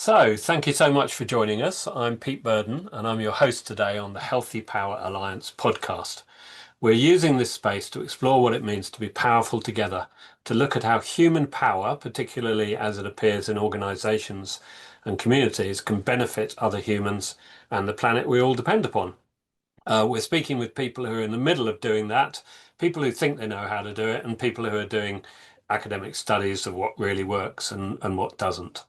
So, thank you so much for joining us. I'm Pete Burden, and I'm your host today on the Healthy Power Alliance podcast. We're using this space to explore what it means to be powerful together, to look at how human power, particularly as it appears in organizations and communities, can benefit other humans and the planet we all depend upon. We're speaking with people who are in the middle of doing that, people who think they know how to do it, and people who are doing academic studies of what really works and what doesn't.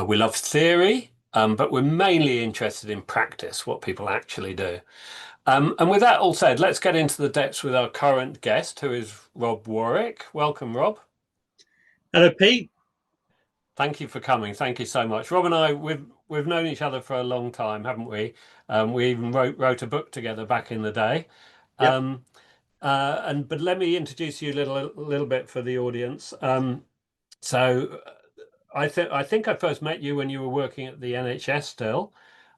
We love theory, but we're mainly interested in practice, what people actually do. And with that all said, let's get into the depths with our current guest, who is Rob Warwick. Welcome, Rob. Hello, Pete. Thank you for coming. Thank you so much. Rob and I, we've known each other for a long time, haven't we? We even wrote a book together back in the day. Yep. But let me introduce you a little bit for the audience. So I think I first met you when you were working at the NHS still.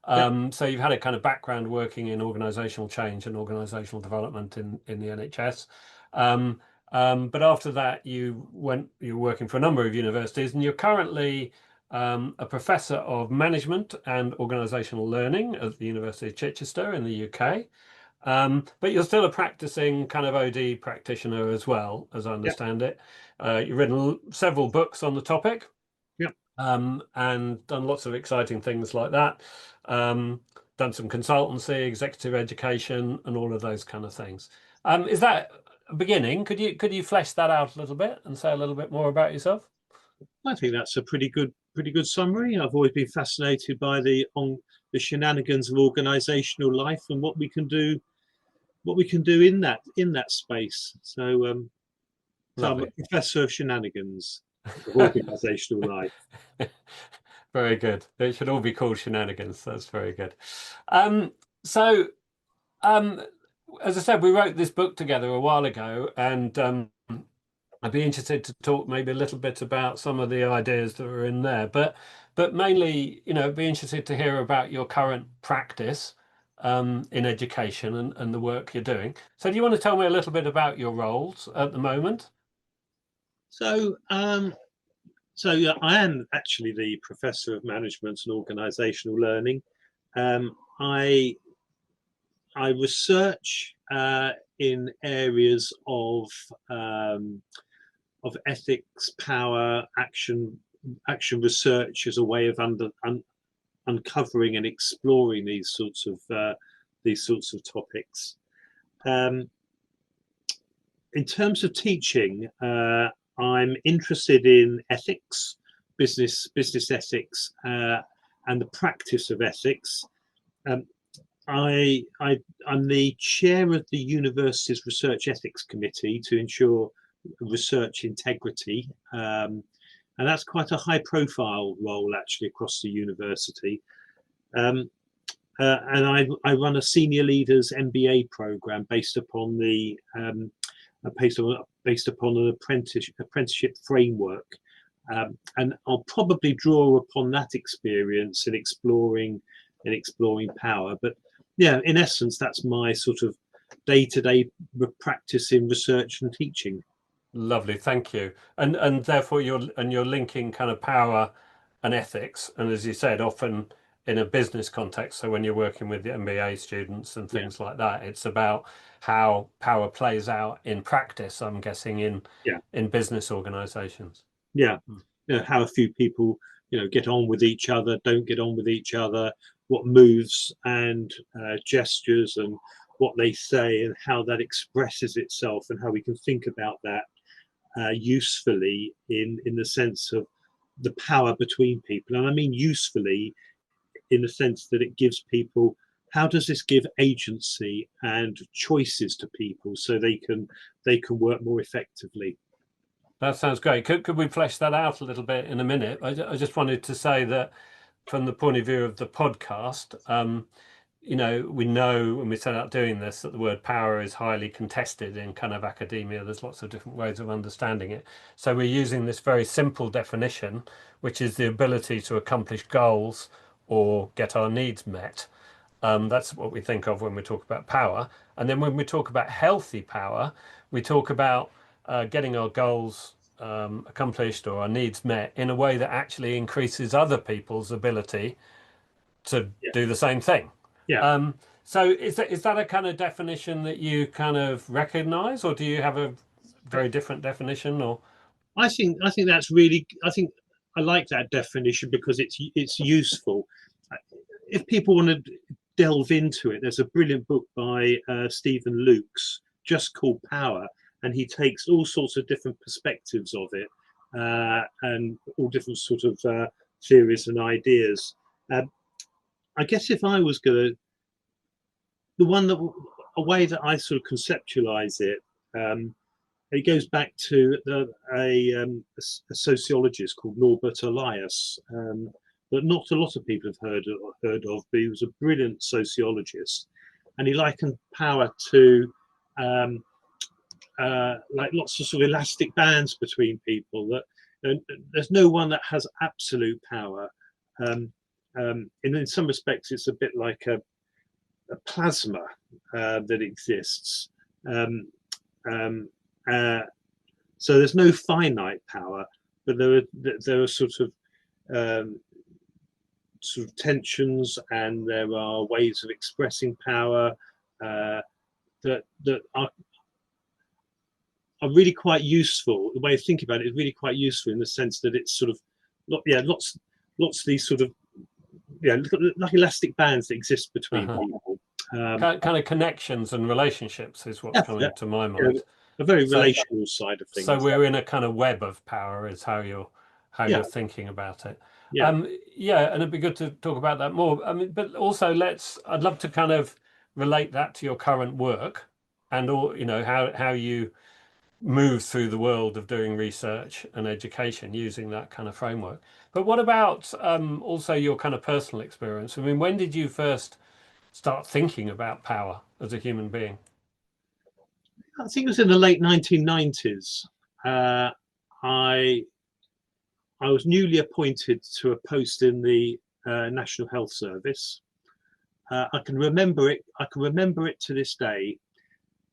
Yep. So you've had a kind of background working in organisational change and organisational development in the NHS. But after that, you were working for a number of universities, and you're currently a professor of management and organisational learning at the University of Chichester in the UK. But you're still a practicing kind of OD practitioner as well, as I Yep. understand it. You've written several books on the topic, Yep. and done lots of exciting things like that. Done some consultancy, executive education, and all of those kind of things. Is that a beginning? Could you flesh that out a little bit and say a little bit more about yourself? I think that's a pretty good summary. I've always been fascinated by the shenanigans of organisational life and what we can do in that space. So I'm a Lovely. professor of shenanigans of organisational life. Very good. It should all be called shenanigans. That's very good. Um, so, um, as I said, we wrote this book together a while ago, and I'd be interested to talk maybe a little bit about some of the ideas that are in there, but mainly, be interested to hear about your current practice in education and the work you're doing. So, do you want to tell me a little bit about your roles at the moment? So yeah, I am actually the professor of management and organisational learning. I research in areas of ethics, power, action research as a way of uncovering and exploring these sorts of topics. Um, in terms of teaching, I'm interested in ethics, business ethics, and the practice of ethics. Um, I'm the chair of the university's research ethics committee to ensure research integrity, and that's quite a high-profile role actually across the university. Um, and I run a senior leaders MBA program based upon an apprenticeship framework, and I'll probably draw upon that experience in exploring power. But yeah, in essence, that's my sort of day-to-day practice in research and teaching. Lovely, thank you. And therefore you're linking kind of power and ethics, and as you said, often in a business context. So when you're working with the MBA students and Yeah, things like that, it's about how power plays out in practice, I'm guessing yeah, in business organizations. yeah. Mm. How a few people, get on with each other, don't get on with each other, what moves and gestures and what they say and how that expresses itself and how we can think about that usefully in the sense of the power between people. And I mean usefully in the sense that it gives people, how does this give agency and choices to people so they can work more effectively. That sounds great. Could we flesh that out a little bit in a minute? I just wanted to say that from the point of view of the podcast, we know when we set out doing this that the word power is highly contested in kind of academia. There's lots of different ways of understanding it. So we're using this very simple definition, which is the ability to accomplish goals or get our needs met. That's what we think of when we talk about power. And then when we talk about healthy power, we talk about getting our goals accomplished or our needs met in a way that actually increases other people's ability to Yeah. do the same thing. Yeah. So is that a kind of definition that you kind of recognize, or do you have a very different definition? Or I think that's really. I think I like that definition because it's useful. If people want to delve into it, there's a brilliant book by Stephen Luke's just called Power, and he takes all sorts of different perspectives of it and all different sort of theories and ideas. I guess if I was going to, the one that a way that I sort of conceptualize it. It goes back to a sociologist called Norbert Elias, that not a lot of people have heard of, but he was a brilliant sociologist, and he likened power to like lots of sort of elastic bands between people. That there's no one that has absolute power. In some respects, it's a bit like a plasma that exists. So there's no finite power, but there are sort of tensions, and there are ways of expressing power that are really quite useful. The way of thinking about it is really quite useful in the sense that it's sort of lots of these sort of like elastic bands that exist between people. Kind of connections and relationships is what's coming to my mind. A very relational side of things. So we're in a kind of web of power, is how you're thinking about it. Yeah. And it'd be good to talk about that more. I mean, but also I'd love to kind of relate that to your current work and all, how you move through the world of doing research and education using that kind of framework. But what about also your kind of personal experience? I mean, when did you first start thinking about power as a human being? I think it was in the late 1990s. I was newly appointed to a post in the National Health Service. I can remember it. I can remember it to this day.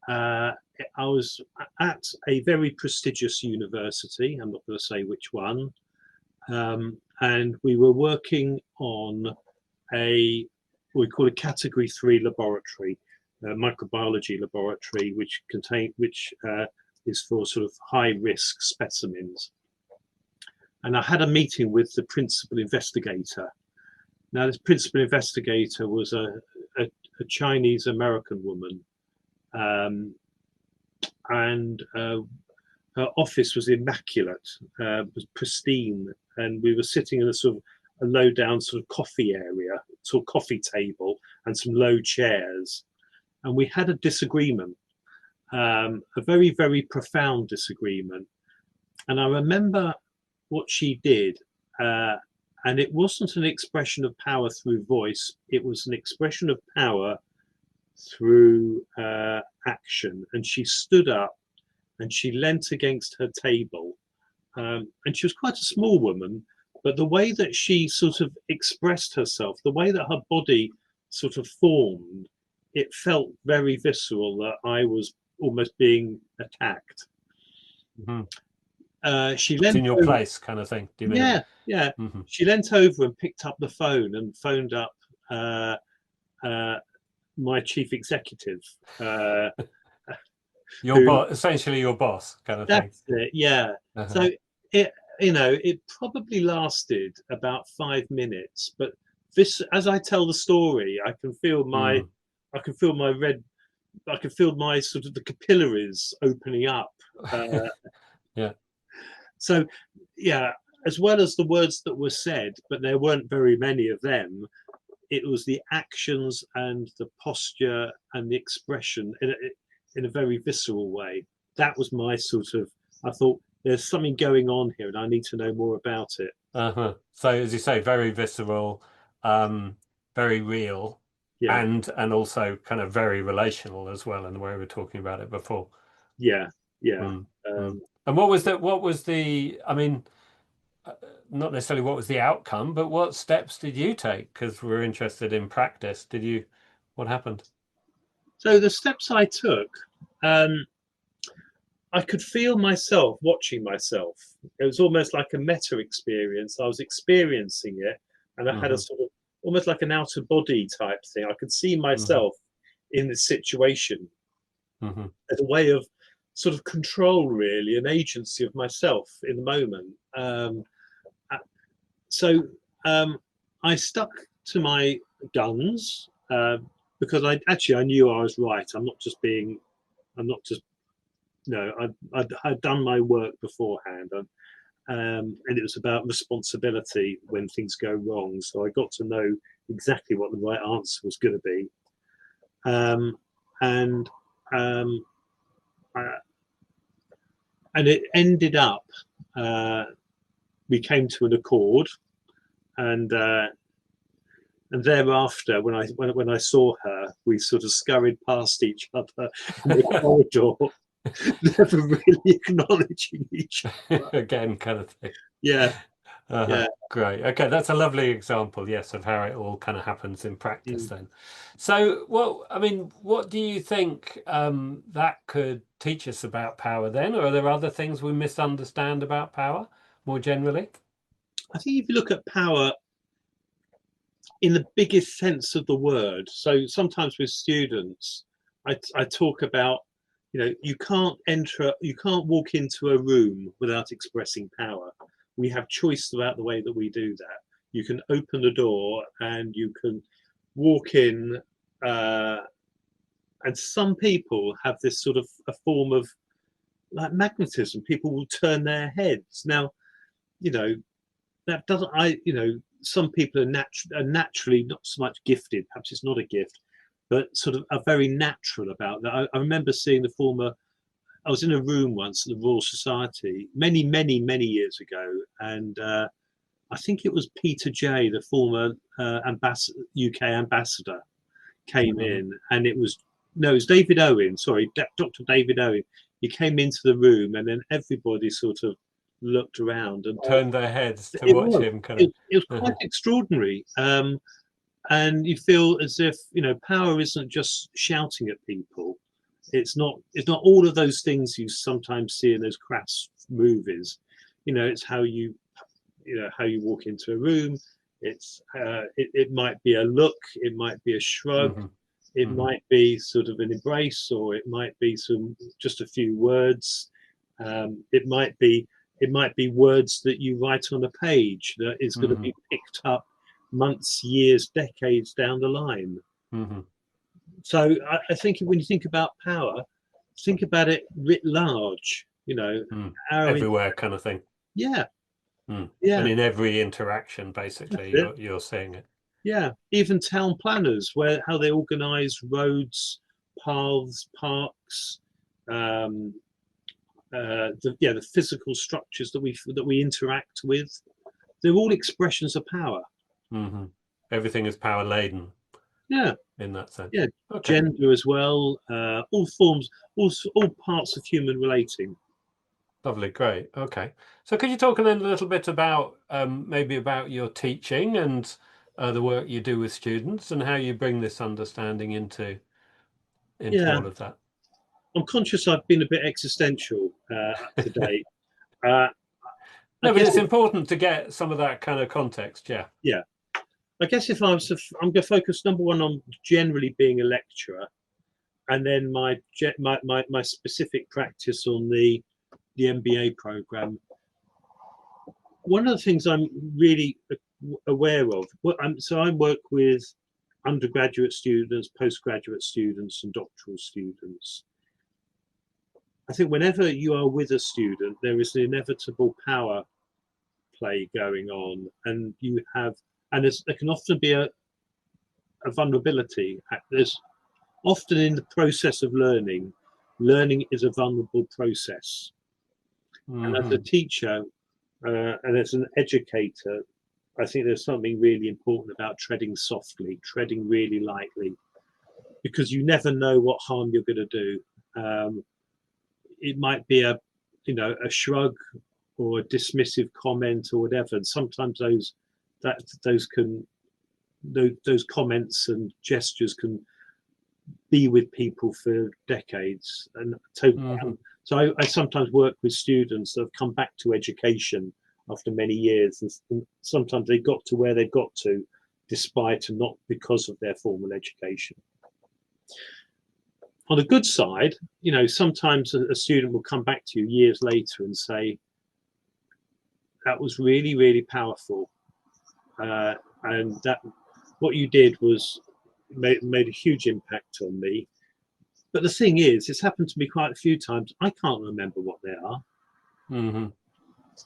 I was at a very prestigious university. I'm not going to say which one. And we were working on what we call a Category 3 laboratory, microbiology laboratory, which is for sort of high risk specimens. And I had a meeting with the principal investigator. Now, this principal investigator was a Chinese American woman, and her office was immaculate, was pristine, and we were sitting in a sort of a low down sort of coffee area, sort of coffee table, and some low chairs, and we had a disagreement, a very, very profound disagreement. And I remember what she did, and it wasn't an expression of power through voice, it was an expression of power through action. And she stood up and she leant against her table, and she was quite a small woman, but the way that she sort of expressed herself, the way that her body sort of formed, it felt very visceral, that I was almost being attacked. She leant in your over, place kind of thing, do you mean? Yeah. She leant over and picked up the phone and phoned up my chief executive. Essentially your boss kind of thing. That's it, yeah. So it probably lasted about 5 minutes, but this, as I tell the story, I can feel my sort of the capillaries opening up. Yeah. So, as well as the words that were said, but there weren't very many of them, it was the actions and the posture and the expression in a very visceral way. That was my sort of, I thought, there's something going on here and I need to know more about it. So as you say, very visceral, very real, and also kind of very relational as well in the way we were talking about it before. And what was the I mean, not necessarily what was the outcome, but what steps did you take? Because we're interested in practice. What happened? So the steps I took, I could feel myself watching myself. It was almost like a meta experience. I was experiencing it, and I had a sort of almost like an out of body type thing. I could see myself in this situation as a way of sort of control, really, an agency of myself in the moment. So I stuck to my guns because I knew I was right. I'm not just no, I'd done my work beforehand, and it was about responsibility when things go wrong. So I got to know exactly what the right answer was going to be, and and it ended up we came to an accord, and thereafter, when I saw her, we sort of scurried past each other in the corridor, never really acknowledging each other. Again, kind of thing. Yeah, yeah. Great. Okay, that's a lovely example, yes, of how it all kind of happens in practice then. So, well, I mean, what do you think that could teach us about power then? Or are there other things we misunderstand about power more generally? I think if you look at power in the biggest sense of the word, so sometimes with students, I talk about, you can't walk into a room without expressing power. We have choice about the way that we do that. You can open the door and you can walk in, and some people have this sort of a form of like magnetism. People will turn their heads. Now, that doesn't, some people are naturally not so much gifted, perhaps it's not a gift, but sort of are very natural about that. I remember seeing I was in a room once at the Royal Society many, many, many years ago, and I think it was Peter Jay, the former UK ambassador, came in, and it was David Owen, sorry, Dr. David Owen. He came into the room, and then everybody sort of looked around and turned their heads to watch him. It was quite extraordinary, and you feel as if power isn't just shouting at people. It's not all of those things you sometimes see in those crass movies. It's how you walk into a room. It's it might be a look, it might be a shrug, it might be sort of an embrace, or it might be just a few words. It might be words that you write on a page that is going to be picked up months, years, decades down the line. So I think when you think about power, think about it writ large, everywhere kind of thing. Yeah. Yeah. And in every interaction, basically, you're seeing it. Yeah. Even town planners, how they organize roads, paths, parks, the physical structures that we interact with, they're all expressions of power. Everything is power laden. Yeah. In that sense. Yeah. Okay. Gender as well, all forms, all parts of human relating. Lovely, great. Okay. So could you talk then a little bit about maybe about your teaching and the work you do with students and how you bring this understanding into all of that? I'm conscious I've been a bit existential today. No, but it's important to get some of that kind of context, yeah. Yeah. I guess I'm going to focus number one on generally being a lecturer, and then my specific practice on the MBA program. One of the things I'm really aware of, I work with undergraduate students, postgraduate students, and doctoral students. I think whenever you are with a student, there is an inevitable power play going on, and there can often be a vulnerability. There's often in the process of learning is a vulnerable process. And as a teacher and as an educator, I think there's something really important about treading softly, treading really lightly, because you never know what harm you're going to do. It might be a shrug or a dismissive comment or whatever, and sometimes those comments and gestures can be with people for decades, and So I sometimes work with students that have come back to education after many years, and sometimes they got to where they got to despite and not because of their formal education. On the good side, you know, sometimes a student will come back to you years later and say, that was really, really powerful. And that what you did was made a huge impact on me. But the thing is, it's happened to me quite a few times. I can't remember what they are.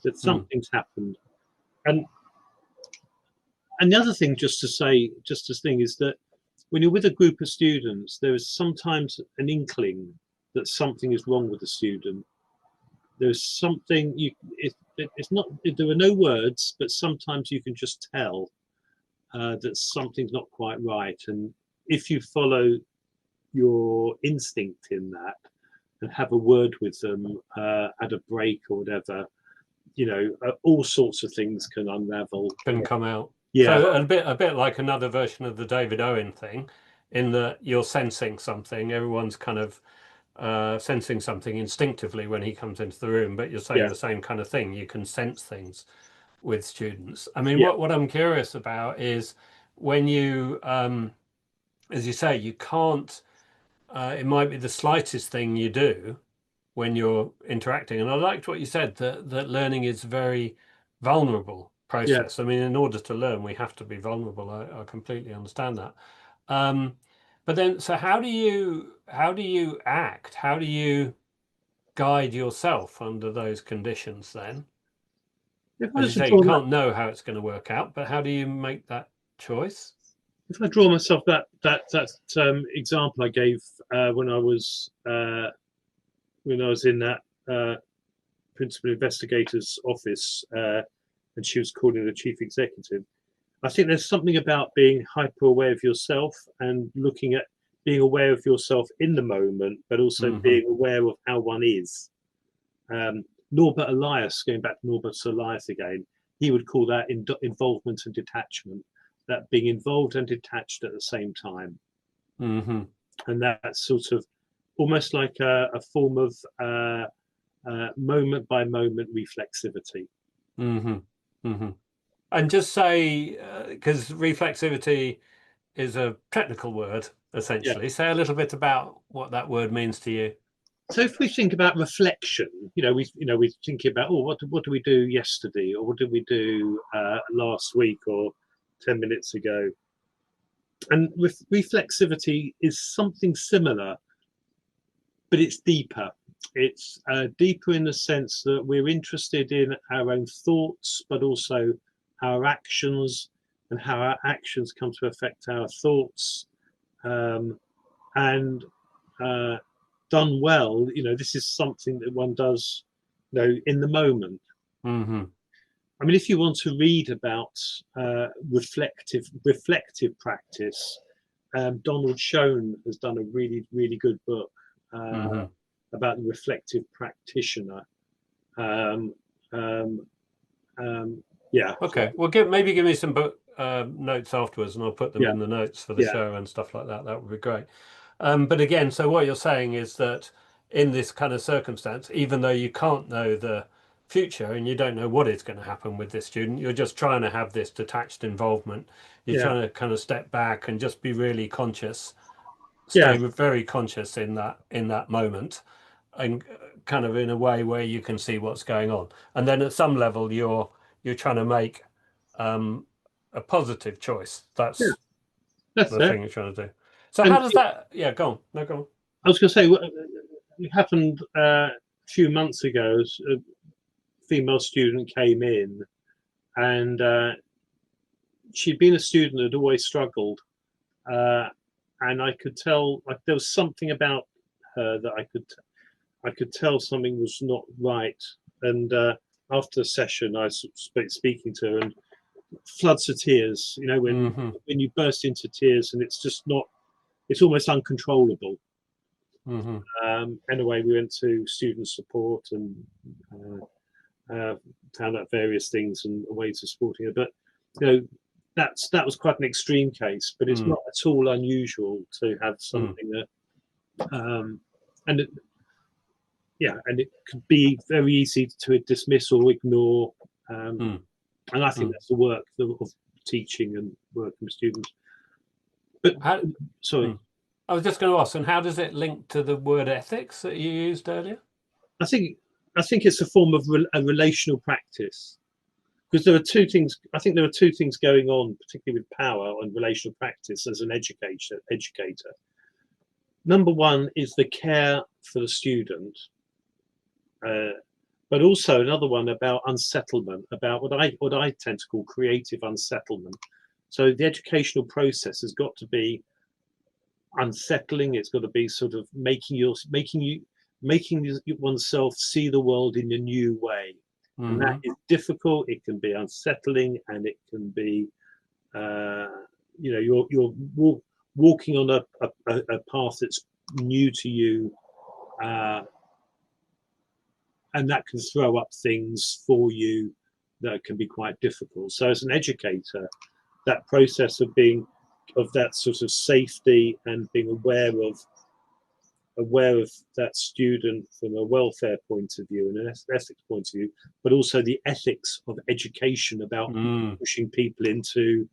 That something's happened. And the other thing, just to thing, is that when you're with a group of students, there is sometimes an inkling that something is wrong with the student. There's something it's not. There are no words, but sometimes you can just tell that something's not quite right. And if you follow your instinct in that and have a word with them at a break or whatever, you know, all sorts of things can unravel. Can come out. Yeah. So a bit like another version of the David Owen thing, in that you're sensing something. Everyone's kind of sensing something instinctively when he comes into the room, but you're saying the same kind of thing. You can sense things with students. I mean, what I'm curious about is when you, as you say, you can't, it might be the slightest thing you do when you're interacting. And I liked what you said, that learning is very vulnerable process. I mean, in order to learn, we have to be vulnerable. I completely understand that. But then, so how do you act? How do you guide yourself under those conditions then? As you say, you can't know how it's going to work out, but how do you make that choice? If I draw myself that example I gave when I was in that principal investigator's office, and she was calling the chief executive. I think there's something about being hyper aware of yourself and looking at being aware of yourself in the moment, but also being aware of how one is. Norbert Elias, going back to Norbert Elias again, he would call that involvement and detachment, that being involved and detached at the same time. And that's sort of almost like a form of moment by moment reflexivity. And just say, because reflexivity is a technical word, essentially. Say a little bit about what that word means to you. So if we think about reflection, we're thinking about, what did we do yesterday, or what did we do last week, or 10 minutes ago? And reflexivity is something similar, but it's deeper. It's deeper in the sense that we're interested in our own thoughts, but also our actions, and how our actions come to affect our thoughts. And done well, this is something that one does, in the moment. I mean, if you want to read about reflective practice, Donald Schoen has done a really, really good book about the reflective practitioner. Okay. Well, maybe give me some book notes afterwards, and I'll put them in the notes for the show and stuff like that. That would be great. But again, so what you're saying is that in this kind of circumstance, even though you can't know the future and you don't know what is going to happen with this student, you're just trying to have this detached involvement. You're trying to kind of step back and just be really conscious, stay very conscious in that moment, and kind of in a way where you can see what's going on. And then at some level, you're trying to make a positive choice. That's the thing you're trying to do. So how does that? Yeah, go on. No, go on. I was going to say, it happened a few months ago. A female student came in, and she'd been a student that had always struggled, and I could tell, like, there was something about her that I could tell something was not right. And after the session, I was speaking to her, and floods of tears. When you burst into tears, and it's just not. It's almost uncontrollable. Anyway, we went to student support and found out various things and ways of supporting her. But that was quite an extreme case. But it's not at all unusual to have something that. And yeah, and it could be very easy to dismiss or ignore. Mm, And I think mm. that's the work of teaching and working with students. But How, sorry, mm. I was just going to ask, and how does it link to the word ethics that you used earlier? I think I think it's a form of a relational practice, because there are two things. I think there are two things going on, particularly with power and relational practice as an educator. Number one is the care for the student, uh, but also another one about unsettlement, about what I tend to call creative unsettlement. So the educational process has got to be unsettling. It's got to be sort of making oneself see the world in a new way, and that Hmm. is difficult. It can be unsettling, and it can be, uh, you're walking on a path that's new to you, uh, and that can throw up things for you that can be quite difficult. So as an educator, that process of that sort of safety and being aware of that student from a welfare point of view and an ethics point of view, but also the ethics of education about Mm. pushing people into,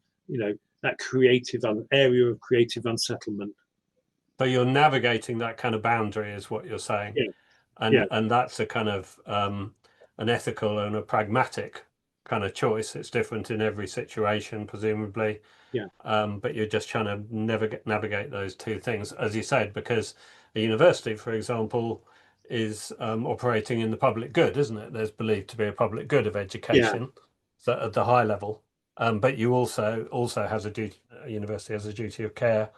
that creative area of creative unsettlement. So you're navigating that kind of boundary, is what you're saying, Yeah, and yeah, that's a kind of an ethical and a pragmatic kind of choice. It's different in every situation, presumably, yeah, but you're just trying to navigate those two things, as you said, because a university, for example, is operating in the public good, isn't it? There's believed to be a public good of yeah, education, so at the high level, but you also has a duty. A university has a duty of care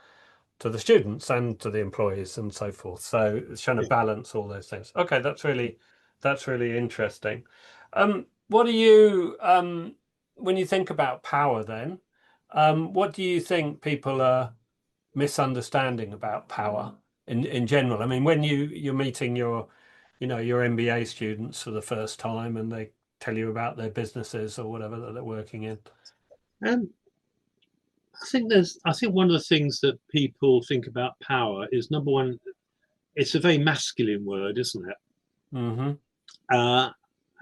to the students and to the employees and so forth. So it's trying to yeah. balance all those things. Okay, that's really interesting. What do you when you think about power then, what do you think people are misunderstanding about power in general? I mean, when you're meeting your MBA students for the first time and they tell you about their businesses or whatever that they're working in. And I think one of the things that people think about power is, number one, it's a very masculine word, isn't it? Hmm. Uh,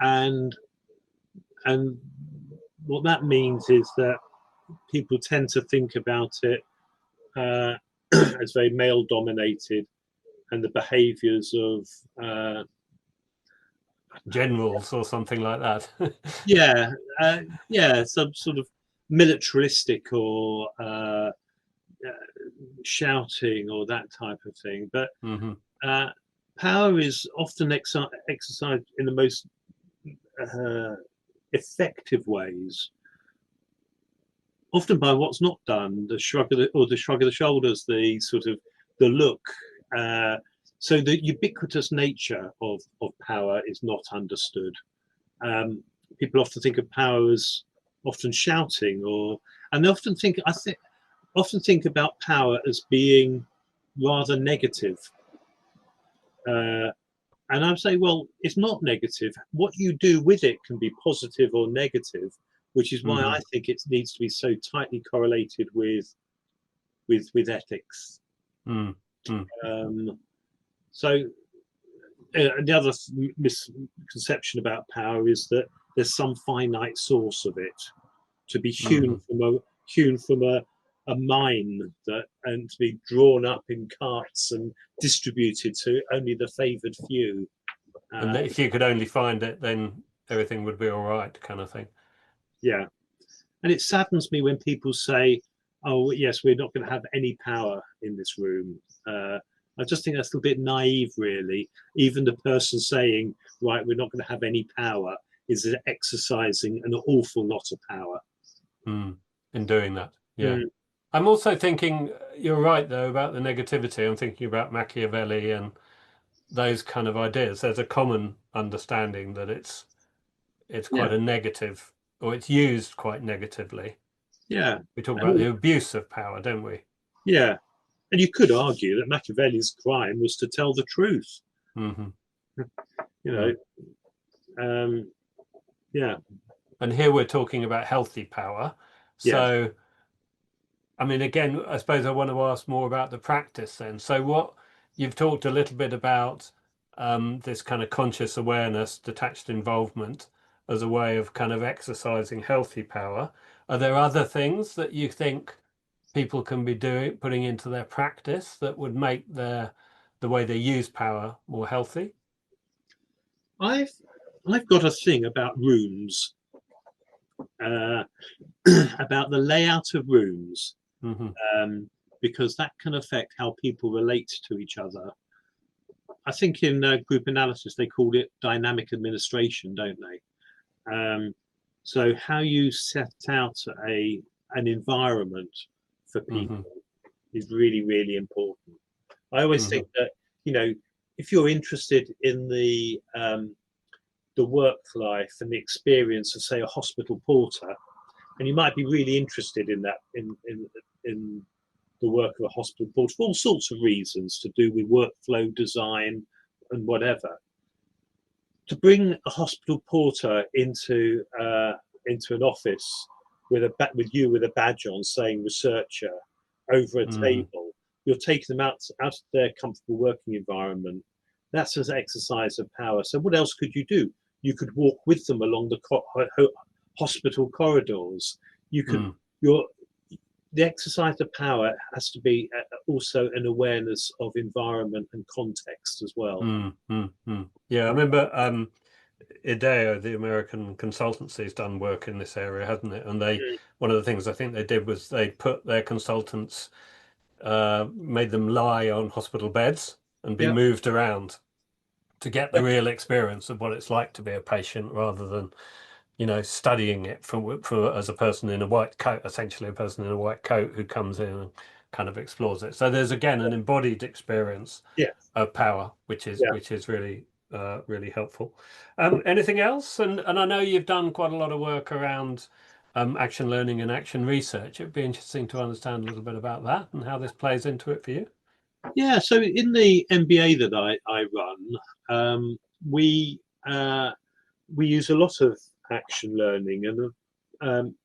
and and what that means is that people tend to think about it uh, as very male dominated, and the behaviors of Generals or something like that. yeah, uh, yeah, some sort of militaristic or shouting or that type of thing. But Hmm. uh, power is often exercised in the most uh, effective ways, often by what's not done, the shrug of the shoulders, the sort of the look. Uh, so the ubiquitous nature of power is not understood. Um, People often think of power as often shouting, and they often think about power as being rather negative. Uh, and I'm saying, well, it's not negative. What you do with it can be positive or negative, which is why Hmm. I think it needs to be so tightly correlated with ethics. Mm. Mm. Um, so the other misconception about power is that there's some finite source of it to be Hmm. hewn from a mine that and to be drawn up in carts and distributed to only the favoured few. And Uh, that if you could only find it, then everything would be all right, kind of thing. yeah, and it saddens me when people say, "Oh, yes, we're not going to have any power in this room." I just think that's a bit naive, really. Even the person saying, "Right, we're not going to have any power," is exercising an awful lot of power. Mm. In doing that, yeah. Mm, I'm also thinking you're right though about the negativity. I'm thinking about Machiavelli and those kind of ideas. There's a common understanding that it's yeah, quite a negative, or it's used quite negatively. yeah, We talk about and, the abuse of power, don't we? yeah. And you could argue that Machiavelli's crime was to tell the truth. Hmm. You Mm. know, um, yeah, And here we're talking about healthy power. yeah, So I mean, again, I suppose I want to ask more about the practice then. So what you've talked a little bit about this kind of conscious awareness, detached involvement as a way of kind of exercising healthy power. Are there other things that you think people can be putting into their practice that would make the way they use power more healthy? I've I've got a thing about rooms, uh, about the layout of rooms, Hmm. um, because that can affect how people relate to each other. I think in group analysis they called it dynamic administration, don't they? So how you set out an environment for Hmm. people is really, really important. I always Hmm. think that, you know, if you're interested in the work life and the experience of, say, a hospital porter, and you might be really interested in that in the work of a hospital porter for all sorts of reasons to do with workflow design and whatever. To bring a hospital porter into an office with a badge on saying researcher over a Hmm. table, you're taking them out of their comfortable working environment. That's an exercise of power. So what else could you do? You could walk with them along the hospital corridors. You could Mm. your The exercise of power has to be also an awareness of environment and context as well. Mm. Mm. Mm. Yeah, I remember IDEO, the American consultancy, has done work in this area, hasn't it? And they, one of the things I think they did was they put their consultants, made them lie on hospital beds and be Yeah, moved around to get the yeah, real experience of what it's like to be a patient, rather than, studying it for as a person in a white coat, essentially a person in a white coat who comes in and kind of explores it. So there's again an embodied experience yeah. of power, Yeah. which is really really helpful. Anything else? And I know you've done quite a lot of work around action learning and action research. It'd be interesting to understand a little bit about that and how this plays into it for you. Yeah, so in the MBA that I run, we we use a lot of action learning, um,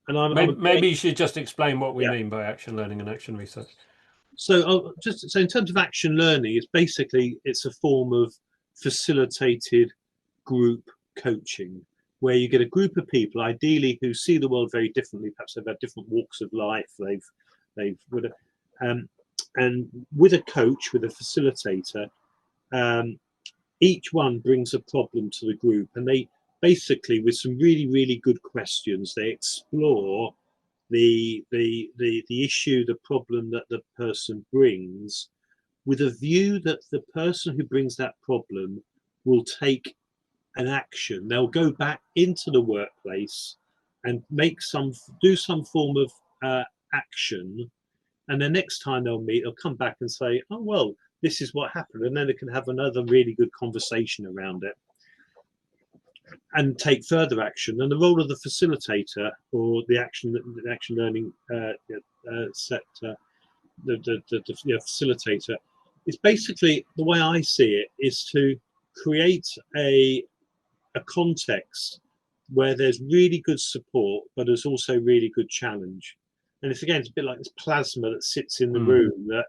and I'm a Maybe you should just explain what we yeah. mean by action learning and action research. So so in terms of action learning, it's a form of facilitated group coaching where you get a group of people, ideally who see the world very differently. Perhaps they've had different walks of life. They've um, and with a coach, with a facilitator, um, each one brings a problem to the group, and they basically, with some really, really good questions, they explore the issue, the problem that the person brings, with a view that the person who brings that problem will take an action. They'll go back into the workplace and do some form of action, and the next time they'll meet, they'll come back and say, "Oh well, this is what happened," and then they can have another really good conversation around it and take further action. And the role of the facilitator or the action learning sector, the facilitator, is basically, the way I see it, is to create a context where there's really good support, but there's also really good challenge. And it's a bit like this plasma that sits in the Mm. room that,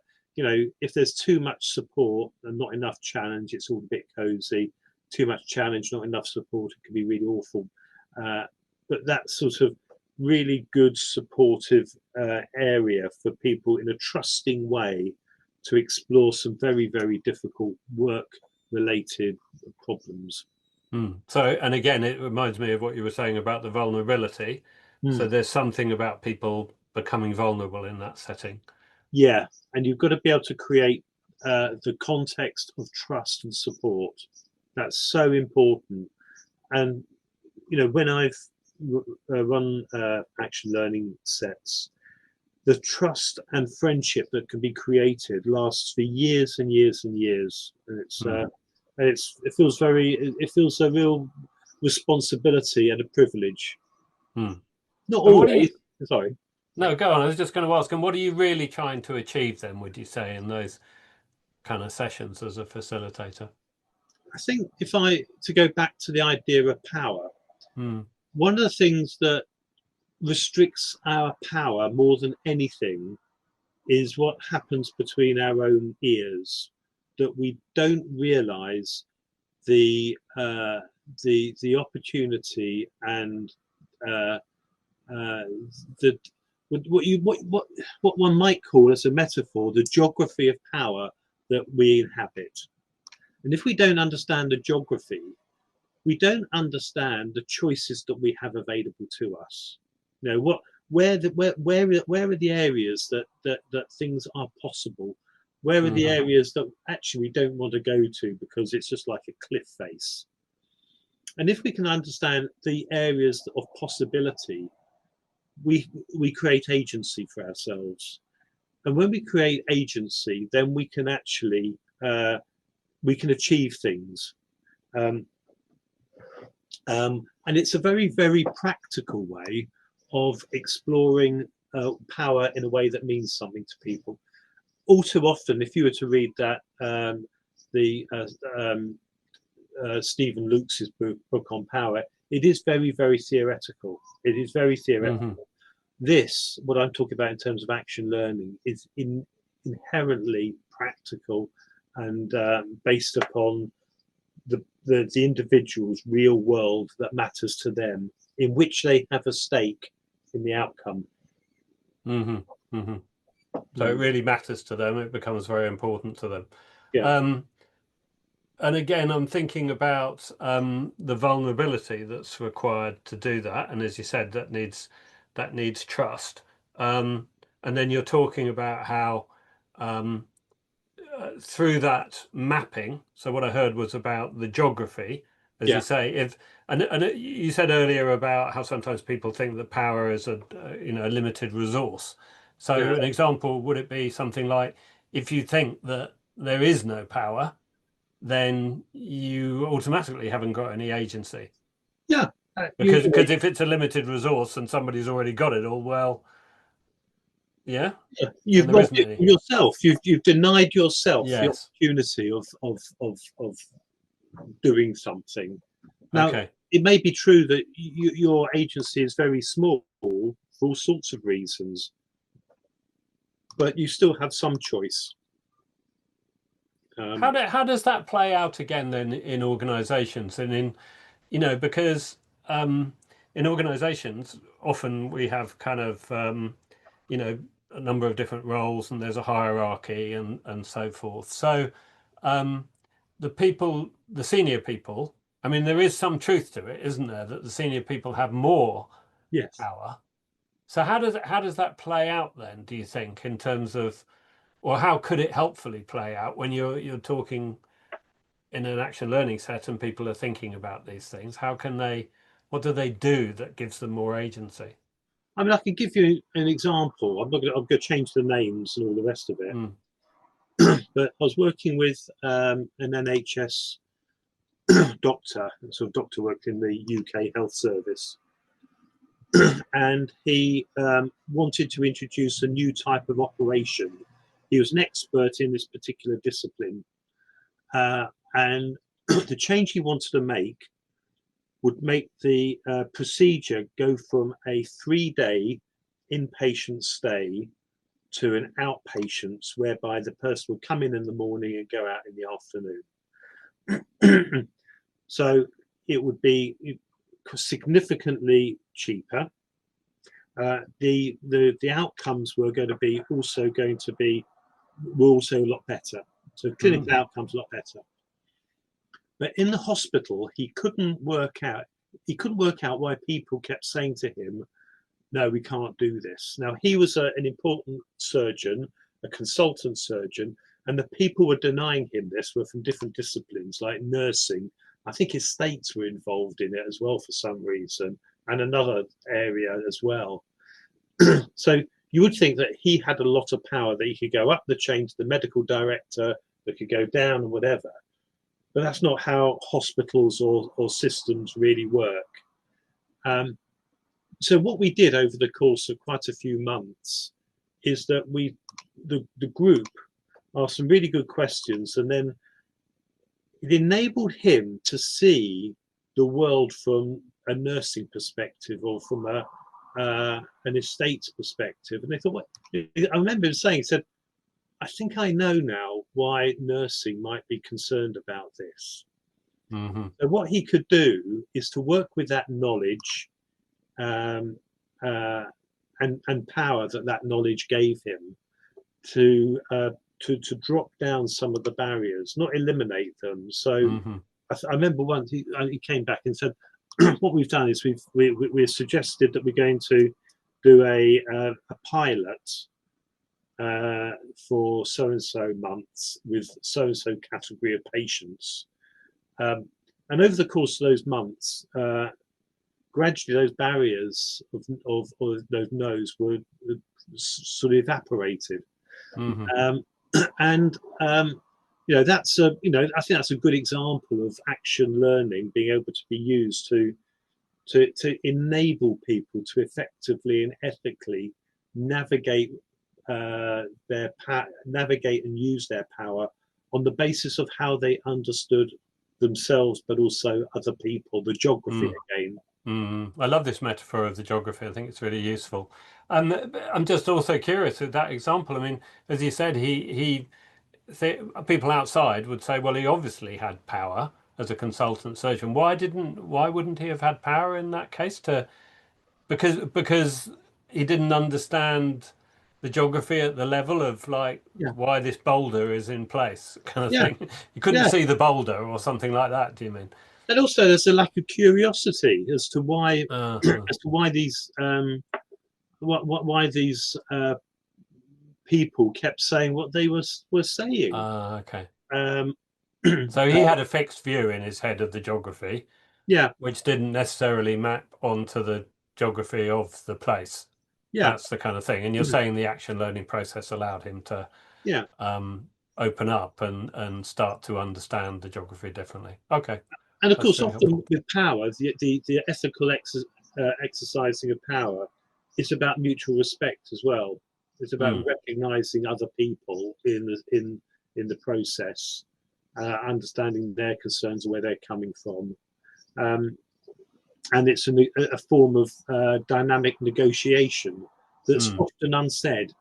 if there's too much support and not enough challenge, it's all a bit cozy. Too much challenge, not enough support, it can be really awful. But that sort of really good supportive area for people in a trusting way to explore some very, very difficult work related problems. Mm. So, and again, it reminds me of what you were saying about the vulnerability. So Mm. there's something about people becoming vulnerable in that setting. Yeah, and you've got to be able to create the context of trust and support. That's so important. And when I've run action learning sets, the trust and friendship that can be created lasts for years and years and years, and Mm. it feels a real responsibility and a privilege. Mm. Not And what do you, always. Sorry. no, go on. I was just going to ask, and what are you really trying to achieve then, would you say, in those kind of sessions as a facilitator? I think if I to go back to the idea of power, Mm. one of the things that restricts our power more than anything is what happens between our own ears. that we don't realise the opportunity and the what one might call as a metaphor the geography of power that we inhabit. And if we don't understand the geography, we don't understand the choices that we have available to us. You know, where are the areas that things are possible? Where are the areas that actually we don't want to go to because it's just like a cliff face? And if we can understand the areas of possibility, we create agency for ourselves. And when we create agency, then we can actually we can achieve things. And it's a very, very practical way of exploring power in a way that means something to people. All too often, if you were to read that, Stephen Luke's book on power, it is very, very theoretical. It is very theoretical. This, what I'm talking about in terms of action learning, is inherently practical and based upon the individual's real world that matters to them, in which they have a stake in the outcome. So it really matters to them. It becomes very important to them. Yeah. And again, I'm thinking about the vulnerability that's required to do that. And as you said, that needs trust. And then you're talking about how through that mapping. So what I heard was about the geography, as you say. And you said earlier about how sometimes people think that power is a limited resource. So an example, would it be something like, if you think that there is no power, then you automatically haven't got any agency. Yeah. Because if it's a limited resource and somebody's already got it all, well, yeah. You've robbed it from yourself. You've denied yourself the opportunity of doing something. Now, it may be true that your agency is very small for all sorts of reasons, but you still have some choice. How does that play out again then in organisations and in because in organisations often we have kind of a number of different roles and there's a hierarchy and so forth. So the senior people, I mean, there is some truth to it, isn't there, that the senior people have more power. So how does that play out then, do you think, in terms of, or how could it helpfully play out when you're talking in an action learning set and people are thinking about these things? What do they do that gives them more agency? I mean, I can give you an example. I'm going to change the names and all the rest of it. But I was working with an NHS doctor, sort of doctor worked in the UK Health Service. And he wanted to introduce a new type of operation. He was an expert in this particular discipline. And the change he wanted to make would make the procedure go from a 3-day inpatient stay to an outpatient, whereby the person would come in the morning and go out in the afternoon. So it would be significantly cheaper. The outcomes were also a lot better. So clinical outcomes a lot better. But in the hospital, he couldn't work out why people kept saying to him, no, we can't do this. Now, he was an important surgeon, a consultant surgeon, and the people were denying him this were from different disciplines like nursing. I think estates were involved in it as well for some reason, and another area as well. So you would think that he had a lot of power, that he could go up the chain to the medical director, that could go down and whatever. But that's not how hospitals or systems really work. So what we did over the course of quite a few months is that the group asked some really good questions, and then it enabled him to see the world from a nursing perspective or from an estates perspective. And they thought, I remember him saying, he said, I think I know now why nursing might be concerned about this. Hmm. So what he could do is to work with that knowledge um, uh, and power that that knowledge gave him to to drop down some of the barriers, not eliminate them. So Hmm. I remember once he came back and said, "What we've done is we've suggested that we're going to do a pilot for so and so months with so and so category of patients, and over the course of those months, gradually those barriers of those no's were sort of evaporated." Hmm. Um, and that's a I think that's a good example of action learning being able to be used to enable people to effectively and ethically navigate navigate and use their power on the basis of how they understood themselves, but also other people. The geography Mm. again. I love this metaphor of the geography. I think it's really useful. I'm just also curious with that example. I mean, as you said, people outside would say, well, he obviously had power as a consultant surgeon. Why wouldn't he have had power in that case to because he didn't understand the geography at the level of like Yeah, why this boulder is in place kind of yeah, thing. You couldn't yeah. see the boulder or something like that, do you mean? And also, there's a lack of curiosity as to why Uh-huh. as to why these why these people kept saying what they were saying. Okay. Um, So he had a fixed view in his head of the geography, yeah, which didn't necessarily map onto the geography of the place. yeah, That's the kind of thing. And you're saying the action learning process allowed him to yeah. open up and start to understand the geography differently. Okay, And of that's course, really often helpful. with power, the ethical exercising of power is about mutual respect as well. It's about Mm, recognizing other people in the process, understanding their concerns and where they're coming from. Um, and it's a form of dynamic negotiation that's mm, often unsaid.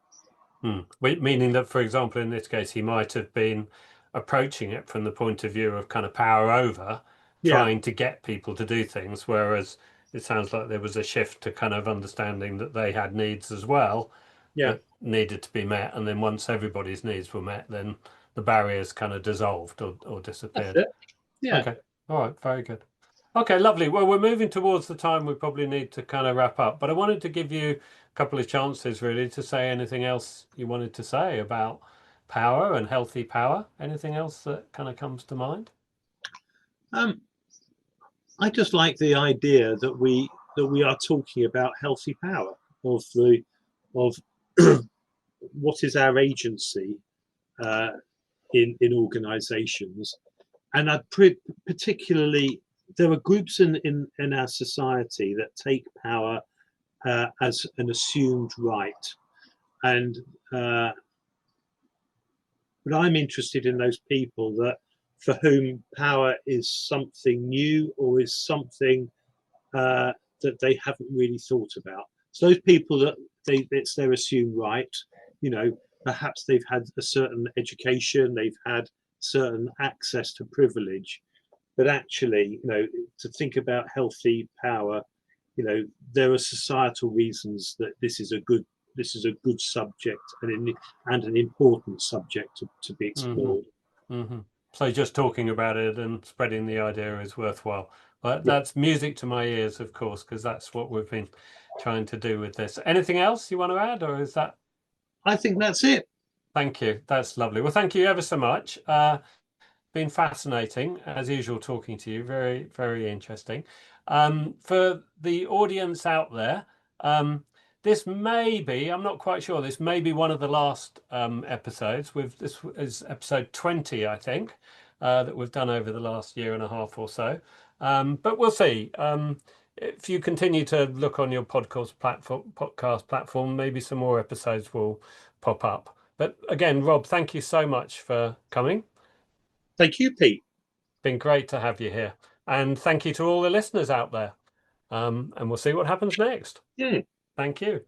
Meaning that, for example, in this case, he might have been approaching it from the point of view of kind of power over, Yeah, trying to get people to do things, whereas it sounds like there was a shift to kind of understanding that they had needs as well yeah, that needed to be met. And then once everybody's needs were met, then the barriers kind of dissolved or that's disappeared. it. Yeah. Okay. All right. Very good. Okay, lovely. Well, we're moving towards the time we probably need to kind of wrap up, but I wanted to give you a couple of chances really to say anything else you wanted to say about power and healthy power. Anything else that kind of comes to mind? Um, I just like the idea that we are talking about healthy power of the of what is our agency uh, in organisations, and particularly there are groups in our society that take power as an assumed right, and but I'm interested in those people that for whom power is something new or is something uh, that they haven't really thought about. So those people that it's their assumed right, you know, perhaps they've had a certain education, they've had certain access to privilege, but actually, to think about healthy power, there are societal reasons that this is a good subject and an important subject to be Hmm. explored. Hmm. So just talking about it and spreading the idea is worthwhile. But Yeah, that's music to my ears, of course, because that's what we've been trying to do with this. Anything else you want to add, or is that? I think that's it. Thank you. That's lovely. Well, thank you ever so much. Been fascinating as usual talking to you. Very, very interesting. For the audience out there, this may be, I'm not quite sure, this may be one of the last episodes. This is episode 20, I think, that we've done over the last year and a half or so. But we'll see. If you continue to look on your podcast platform, maybe some more episodes will pop up. But again, Rob, thank you so much for coming. Thank you, Pete. Been great to have you here. And thank you to all the listeners out there. And we'll see what happens next. Yeah. Thank you.